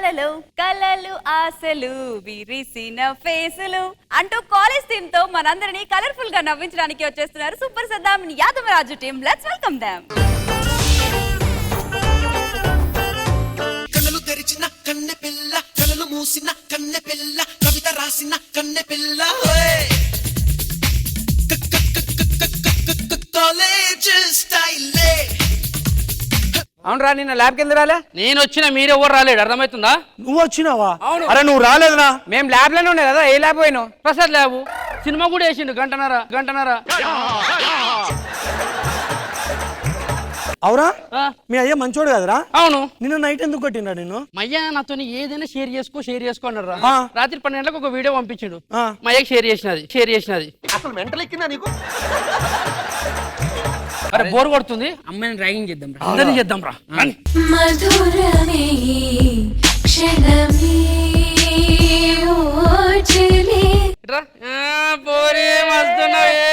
కలలు కలలు ఆశలు విరిసిన ఫేసులు అంటూ కాలేజ్ టీమ్ తో మనందరినీ కలర్ఫుల్ గా నవ్వించడానికి వచ్చేస్తున్నారు super Saddam Yadavaraju team. Let's welcome them. కన్నులు తెరిచిన కన్నె పిల్ల, కన్నులు మూసిన కన్నె పిల్ల, కవిత రాసిన కన్నె పిల్ల, కాలేజ్ స్టైలే. అవునరా నిన్న ల్యాబ్ కింద రాలే? నేను వచ్చిన మీరెవరు రాలేడు, అర్థమవుతుందా? నువ్వు వచ్చినావా? అవును. అరే నువ్వు రాలేదునా? మేము ల్యాబ్ లోనే ఉండే కదా. ఏ ల్యాబ్ పోయినావు? ప్రసాద్ ల్యాబు సినిమా కూడా వేసిండు గంటన్నర. అవురా? ఆ, మీ అయ్యా మంచోడు కదరా? అవును. నిన్న నైట్ ఎందుకు కొట్టిండ్రా నిన్ను? మయ్య నాతో ఏదైనా షేర్ చేసుకో అన్నారా. ఆ. రాత్రి 12 గంటలకు ఒక వీడియో పంపించిండు. ఆ. మయ్యకి షేర్ చేసినది. అసలు మెంటల్ ఎక్కిందా నీకు? అరే బోర్ కొడుతుంది, అమ్మాయిని డ్రాగింగ్ చేద్దాం రా, అందరినీ చేద్దాం రా. మధురమే క్షణమే ఓచలే. ఇట్రా. ఆ, పోరే మస్తున్నావే.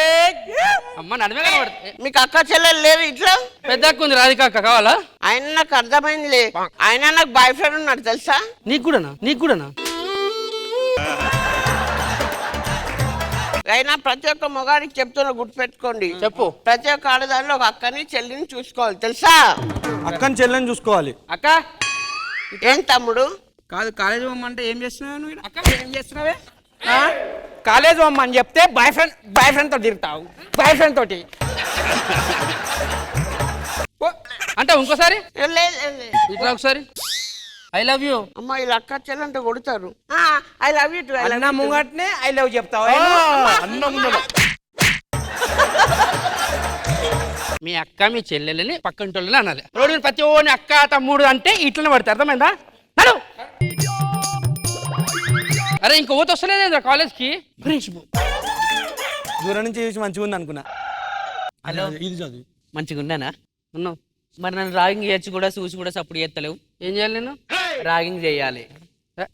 అమ్మ నడమే కనబడుతుంది. మీకు అక్క చెల్లెలు లేరు ఇట్లా? పెద్ద అక్క ఉంది, రాధిక అక్క కావాలా? ఆయన నాకు అర్థమైందిలే. ఆయన నాకు బాయ్ ఫ్రెండ్ ఉన్నాడు తెలుసా? నీకు కూడానా? అయినా ప్రతి ఒక్క మొగాడికి చెప్తున్నా, గుర్తుపెట్టుకోండి. చెప్పు. ప్రతి ఒక్క ఆడదానిలో ఒక అక్కని చెల్లిని చూసుకోవాలి తెలుసా? అక్కని చెల్లెని చూసుకోవాలి. అక్క ఏం తమ్ముడు? కాదు, కాలేజ్ పోమ్మంటే ఏం చేస్తున్నావు నువ్వు? అక్క ఏం చేస్తున్నావే? కాలేజ్ పోమ్మని చెప్తే బాయ్ ఫ్రెండ్ తోటి తిరుగుతావు. బాయ్ ఫ్రెండ్ తోటి అంటే ఇంకోసారి లేదు, లేదు, లేదు. ఇట్లా ఒకసారి ఐ లవ్ యూ. అమ్మ ఇలా అక్క చెల్లంటే కొడతారు. I love you. అన్న ముంగట్నే ఐ లవ్ చెప్తావు. మీ అక్క మీ చెల్లెలని పక్కంటోళ్ళని అనాలి. రోడ్డు మీద ప్రతి ఓని అక్క తమ్ముడు అంటే ఇట్లనే పడతారు, అర్థమైందా? నడు. అరే ఇంకో ఊత వస్తలేదేంద్రా కాలేజ్కి? దూరం నుంచి చూసి మంచిగా ఉంది అనుకున్నా. హలో, ఇది చదువు. మంచిగా ఉన్నానా? ఉన్నావు. మరి నన్ను రాగింగ్ చేయొచ్చు కూడా, చూసి కూడా సపోర్ట్ చేస్తలేవు. ఏం చేయాలి నేను? రాగింగ్ చేయాలి.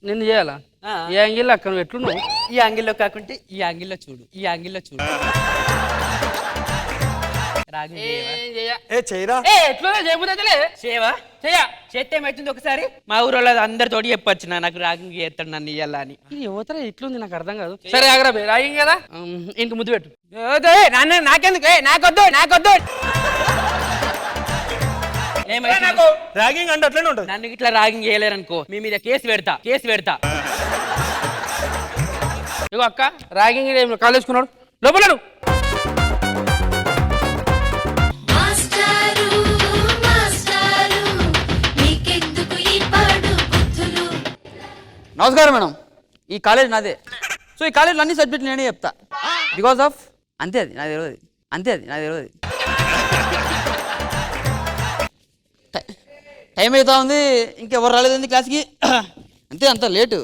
నిన్ను చేయాలా? ఆ. ఏ యాంగిల్ అక్క నువ్వు ఎట్లున్నావు? ఈ యాంగిల్లో కాకుంటే ఈ యాంగిల్లో చూడు. రాగింగ్ చేయవా? ఏ చేయరా? ఎట్లున్నా చేయబోతే చేయవా? చేస్తే ఏమవుతుంది? ఒకసారి మా ఊరు అందరితోటి చెప్పొచ్చు నాకు రాగింగ్ చేస్తాడు నన్ను ఇయ్యాలా అని. ఇది యువతర ఎట్లుంది నాకు అర్థం కాదు. సరే ఆగరా బే, రాగింగ్ కదా. ఇంక ముద్దు పెట్టు. నాకెందుకు? నాకొద్దు. ఏమైతుంది? ర్యాగింగ్ అంటే అట్లనే ఉంటుంది. నన్ను ఇట్లా రాగింగ్ చేయలేరనుకో, మీ మీద కేసు పెడతా. ఇగో అక్క, రాగింగ్ కాలేజ్ కున్నాడు లోపల. మాస్టారు మాస్టారు నీకెందుకు ఈ పాడు బుద్ధులు? నమస్కారం మేడం. ఈ కాలేజ్ నాదే. సో ఈ కాలేజ్లో అన్ని సబ్జెక్టులు నేనే చెప్తా. బికాస్ ఆఫ్ అంతే అది నాకు తెలియదు. టైం అవుతా ఉంది, ఇంకెవరు రాలేదండి క్లాస్కి. అంత లేటు,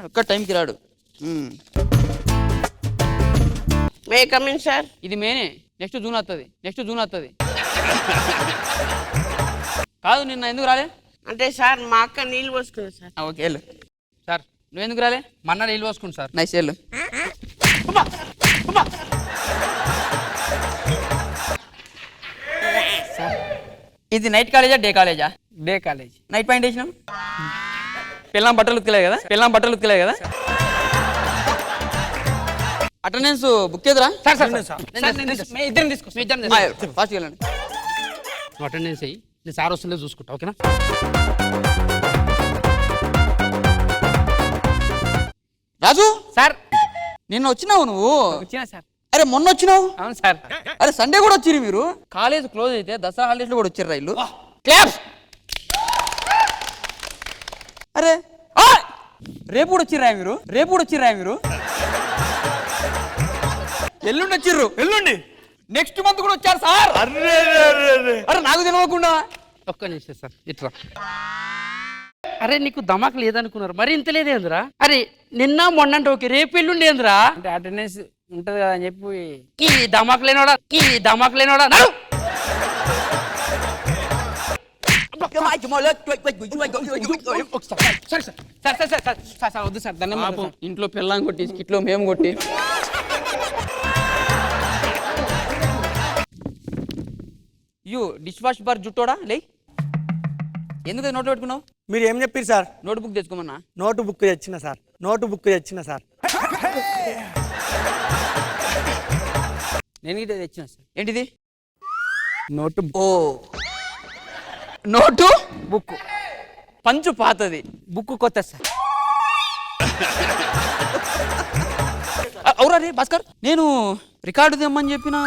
ఒక్క టైంకి రాడు. May come in sir. ఇది మేనే. నెక్స్ట్ జూన్ వస్తుంది. కాదు నిన్న ఎందుకు రాలే? అంటే సార్ మా అక్క నీళ్ళు పోసుకుంది సార్. ఓకే వెళ్ళు. సార్ నువ్వు ఎందుకు రాలే? మన్న నీళ్ళు పోసుకుంటు సార్. నైస్ వెళ్ళు. ఇది నైట్ కాలేజా డే కాలేజా? Day college. నైట్ పాయింట్ వేసినాం. పిల్లం బట్టలు ఉతకలేదు కదా? అటెండెన్స్ బుక్ చేద్దురా? ఇద్దరిని తీసుకో. ఫాస్ట్ వెళ్ళండి. నువ్వు అటెండెన్స్ అయ్యి నేను సార్ వస్తుందో చూసుకుంటా, ఓకేనా? రాజు సార్ నిన్న వచ్చినావు నువ్వు? వచ్చినా సార్. అరే మొన్న వచ్చినావు? అవును సార్. అరే సండే కూడా వచ్చిరు మీరు. కాలేజ్ క్లోజ్ అయితే దసరా హాలిడేస్ లో కూడా వచ్చారు రైలు. క్లాప్స్. అరే రేపు కూడా వచ్చిర్రా మీరు? ఎల్లుండి వచ్చిర్రు. నెక్స్ట్ మంత్ కూడా వచ్చారు సార్. అరే నాకు తెలియకుండా. ఒక్క నిమిషం సార్, ఇట్లా. అరే నీకు దమాక్ లేదనుకున్నారు, మరి ఇంత లేదేంద్రా? అరే నిన్న మొన్నంటే ఓకే, రేపు ఎల్లుండి ఏంద్రా? అంటే అటెండెన్స్ ఉంటది కదా అని చెప్పి. ఈ దమాక్ లేనోడా నడు. సార్ వద్దు సార్, ధన్యవాదాలు. ఇంట్లో పిల్లం కొట్టి స్కిట్లో మేము కొట్టి. డిష్ వాష్ బార్ జుట్టోడా లే. ఎందుకు నోట్లో పెట్టుకున్నావు? మీరు ఏం చెప్పారు సార్? నోట్బుక్ తెచ్చుకోమన్నా. నోటు బుక్ తెచ్చిన సార్. నోటు బుక్ తెచ్చిన సార్. నేను ఇదే తెచ్చిన సార్. ఏంటిది? నోటు ఓ నోటు బుక్. పంచు పాతది, బుక్ కొత్త సార్. అవురా రే భాస్కర్, నేను రికార్డు తెమ్మని చెప్పిన.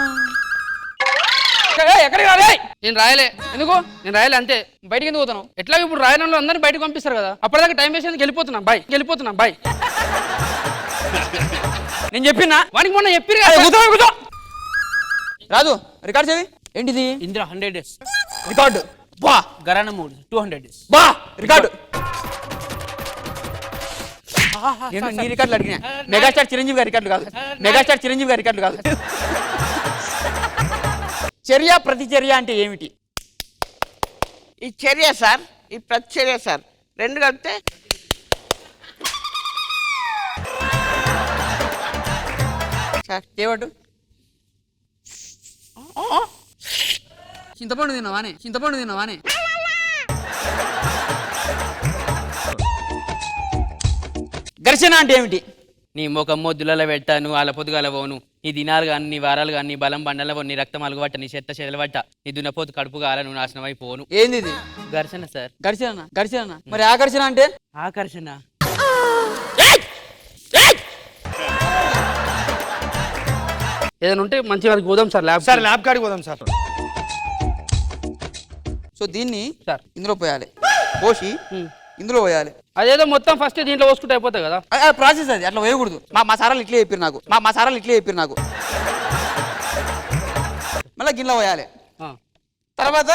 ఎక్కడికి రాలే? నేను రాయలే. ఎందుకు? నేను రాయలే అంతే. బయటికి ఎందుకు పోతాను? ఎట్లా ఇప్పుడు రాయడంలో అందరిని బయటకు పంపిస్తారు కదా, అప్పటిదాకా టైం వేసి వెళ్ళిపోతున్నా బాయ్. నేను చెప్పినా వానికి మొన్న చెప్పిరు కూర్చో. రాజు రికార్డ్ చేవి. ఏంటిది? ఇందులో 100 days రికార్డు. బా గరాన మూడు 200 days. బా రికార్డు. నేను నీ రికార్డులు అడిగినా. మెగాస్టార్ చిరంజీవి గారి రికార్డులు కాదు. చర్య ప్రతిచర్య అంటే ఏమిటి? ఈ చర్య సార్, ఈ ప్రతిచర్య సార్, రెండు కలిపితే సార్ ఏవటు? చింతపండు తిన్నావానే? ఘర్షణ అంటే ఏమిటి? నీ ముఖం మొద్దులలో పెట్టాను, అలా పొద్దుగాల పోను, నీ దినాలు కానీ నీ వారాలు కానీ నీ బలం బండల నీ రక్తం అలుగుబట్ట, నీ చెత్త చెదలబట్ట, నీ దున్నపోతు కడుపు కాల నువ్వు నాశనం అయిపోను. ఏంది ఇది? ఘర్షణ సార్. ఘర్షణ. మరి ఆకర్షణ అంటే? ఆకర్షణ. ఏదైనా ఉంటే మంచి వారికి పోదాం సార్ ల్యాబ్. సార్ ల్యాబ్ కాడికి పోదాం సార్. సో దీన్ని సార్ ఇందులో పోయాలి, పోసి ఇందులో పోయాలి. అదేదో మొత్తం ఫస్ట్ దీంట్లో పోసుకుంటే అయిపోతుంది కదా. ప్రాసెస్ అది, అట్లా వేయకూడదు. మా సారాలు ఇట్లే చెప్పారు నాకు. మళ్ళీ గిన్నెలో పోయాలి. తర్వాత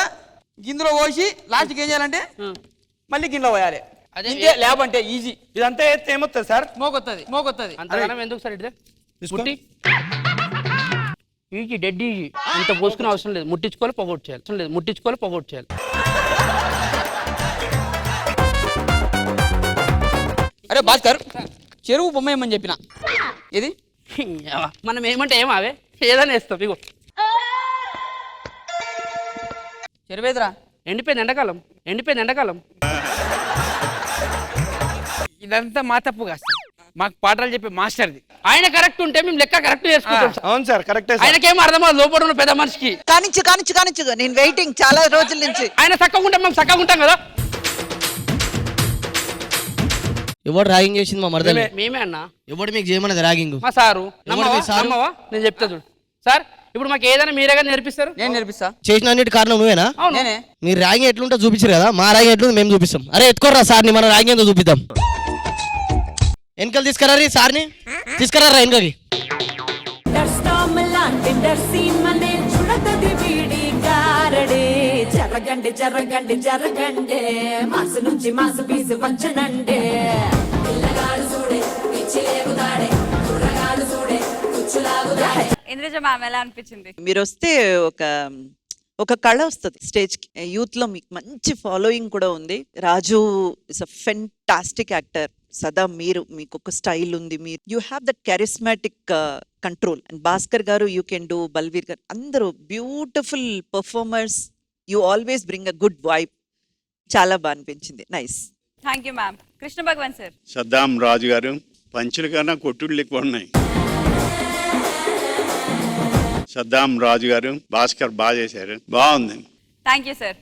గిన్నెలో పోసి లాస్ట్కి ఏం చేయాలంటే మళ్ళీ గిన్నెలో పోయాలి. అదే ల్యాబ్ అంటే ఈజీ. ఇదంతా ఎత్తే ఏమొస్తుంది సార్? మోగొత్తది. అంతగానం ఎందుకు సార్ ఇట్లా ముట్టి ఈజీ, డెడ్ ఈజీ. అంత పోసుకునే అవసరం లేదు. ముట్టించుకోవాలి, పొగొట్టు చేయాలి. అరే భాస్కర్, చెరువు బొమ్మ ఏమని చెప్పిన. ఇది మనం ఏమంటే ఏమావే ఏదైనా వేస్తాం. ఇగో చెరువేదిరా. ఎండిపోయింది ఎండాకాలం. ఇదంతా మా తప్పు కాదు సార్, మాకు పాఠాలు చెప్పే మాస్టర్ది. ఆయన కరెక్ట్ ఉంటే మేము లెక్క కరెక్ట్ చేసుకుంటాం సార్. అవును సార్, కరెక్టే సార్. ఆయనకేం అర్థం లోపల ఉన్న పెద్ద మనిషికి. కానిచ్చు నేను వెయిటింగ్ చాలా రోజుల నుంచి. ఆయన చక్కగా ఉంటాం, మేము చక్కగా ఉంటాం కదా. ఎవడు ర్యాగింగ్ చేసింది మా మరదలే? మేమే అన్నా. ఎవడు మీకు చేయమన్నది ర్యాగింగ్? మా సారు. నమ్మవా? నేను చెప్తా చూడు సార్. ఇప్పుడు మాకు ఏదైనా మీరేగా నేర్పిస్తారు. నేను నేర్పిస్తా. చేసిన అన్నిటి కారణం నువ్వేనా? నేనే. మీరు ర్యాగింగ్ ఎట్లుంటో చూపించారు కదా, మా ర్యాగింగ్ ఎట్లుంది మేము చూపిస్తాం. అరే ఎత్తుకోర్రా సార్ని, మన ర్యాగింగ్ ఏందో చూపిద్దాం. వెనకలు తీసుకురా సార్ని, తీసుకురా వెనకకి. జరగండి మాసు నుంచి మాసు పీసు వంచనండే. ఇంద్రజ మ్యామ్ ఎలా అనిపించింది? మీరు వస్తే ఒక కళ వస్తుంది స్టేజ్ కి. యూత్ లో మీకు మంచి ఫాలోయింగ్ కూడా ఉంది. Raju is a fantastic actor. Sada మీకు ఒక స్టైల్ ఉంది. మీరు you have that charismatic control. And Bhaskar garu you can do, Balveer garu అందరూ beautiful performers. You always bring a good vibe. చాలా బాగా అనిపించింది. Nice. Thank you ma'am. Krishna Bhagwan sir. Saddam Raju garu, పంచుల కన్నా కొట్టుళ్ళు ఎక్కువ ఉన్నాయి. సద్దాం రాజు గారు, భాస్కర్ బాగా చేశారు, బాగుంది. Thank you sir.